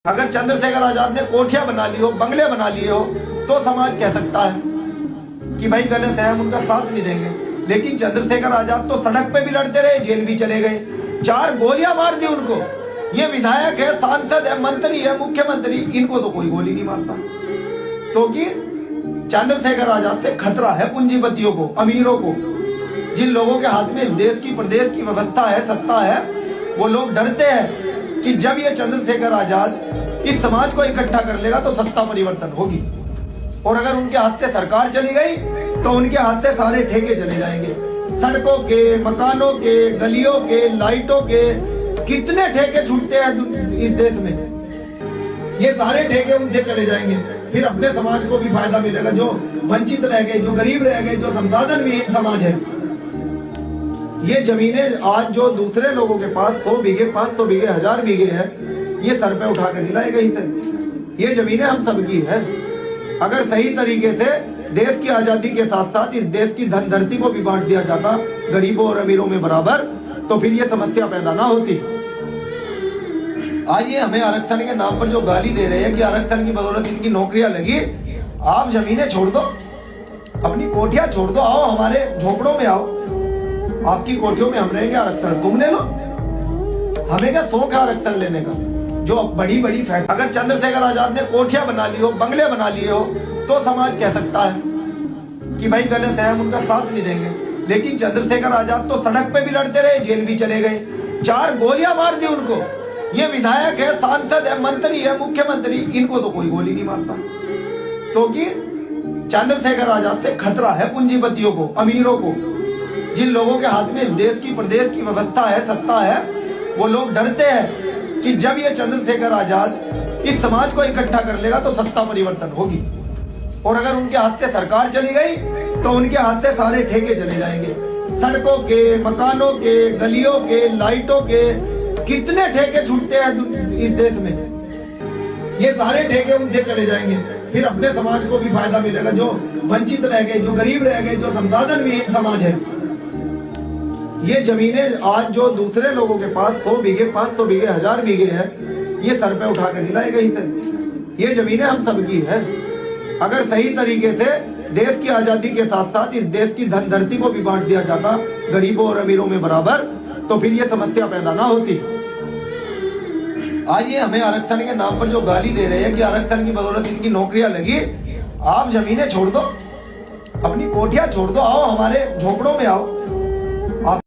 अगर चंद्रशेखर आजाद ने कोठियां बना ली हो, बंगले बना लिए हो, तो समाज कह सकता है कि भाई गलत है, हम उनका साथ नहीं देंगे। लेकिन चंद्रशेखर आजाद तो सड़क पे भी लड़ते रहे, जेल भी चले गए, 4 गोलियां मार दी उनको। ये विधायक है, सांसद है, मंत्री है, मुख्यमंत्री, इनको तो कोई गोली नहीं मारता, क्योंकि चंद्रशेखर आजाद से खतरा है पूंजीपतियों को, अमीरों को। जिन लोगों के हाथ में देश की प्रदेश की व्यवस्था है, सत्ता है, वो लोग डरते हैं कि जब ये चंद्रशेखर आजाद इस समाज को इकट्ठा कर लेगा तो सत्ता परिवर्तन होगी, और अगर उनके हाथ से सरकार चली गई तो उनके हाथ से सारे ठेके चले जाएंगे। सड़कों के, मकानों के, गलियों के, लाइटों के कितने ठेके छूटते हैं इस देश में, ये सारे ठेके उनसे चले जाएंगे। फिर अपने समाज को भी फायदा मिलेगा, जो वंचित रह गए, जो गरीब रह गए, जो संसाधन विहीन समाज है। ये जमीनें आज जो दूसरे लोगों के पास 100 बीघे, 500 बीघे, 1000 बीघे है, ये सर पे उठा कर हिलाए कहीं से। ये जमीनें हम सबकी है। अगर सही तरीके से देश की आजादी के साथ साथ इस देश की धन धरती को भी बांट दिया जाता गरीबों और अमीरों में बराबर, तो फिर ये समस्या पैदा ना होती। आज ये हमें आरक्षण के नाम पर जो गाली दे रहे हैं कि आरक्षण की बदौलत इनकी नौकरियां लगी, आप जमीनें छोड़ दो, अपनी कोठियां छोड़ दो, आओ हमारे झोपड़ों में आओ, आपकी कोठियों में हम रहेंगे, आरक्षण तुम ले लो। हमें क्या शौक है आरक्षण लेने का? जो बड़ी बड़ी फैक्ट्री, अगर चंद्रशेखर आजाद ने कोठियां बना ली हो, बंगले बना लिए हो, तो समाज कह सकता है कि भाई गलत है, हम उनका साथ नहीं देंगे। लेकिन चंद्रशेखर आजाद तो सड़क पे भी लड़ते रहे, जेल भी चले गए, 4 गोलियां मार दी उनको। ये विधायक है, सांसद है, मंत्री है, मुख्यमंत्री, इनको तो कोई गोली नहीं मारता, क्योंकि चंद्रशेखर आजाद से खतरा है पूंजीपतियों को, अमीरों को। जिन लोगों के हाथ में देश की प्रदेश की व्यवस्था है, सत्ता है, वो लोग डरते हैं कि जब ये चंद्रशेखर आजाद इस समाज को इकट्ठा कर लेगा तो सत्ता परिवर्तन होगी, और अगर उनके हाथ से सरकार चली गई तो उनके हाथ से सारे ठेके चले जाएंगे। सड़कों के, मकानों के, गलियों के, लाइटों के कितने ठेके छूटते हैं इस देश में, ये सारे ठेके उनसे चले जाएंगे। फिर अपने समाज को भी फायदा मिलेगा, जो वंचित रह गए, जो गरीब रह गए, जो संसाधन विहीन समाज है। ये जमीनें आज जो दूसरे लोगों के पास 100 बीघे, 500 बीघे, 1000 बीघे है, ये सर पे उठा कर हिलाए कहीं से। ये जमीनें हम सबकी है। अगर सही तरीके से देश की आजादी के साथ साथ इस देश की धन धरती को भी बांट दिया जाता गरीबों और अमीरों में बराबर, तो फिर ये समस्या पैदा ना होती। आज ये हमें आरक्षण के नाम पर जो गाली दे रहे हैं कि आरक्षण की बदौलत इनकी नौकरियां लगी, आप जमीनें छोड़ दो, अपनी कोठियां छोड़ दो, आओ हमारे झोपड़ों में आओ,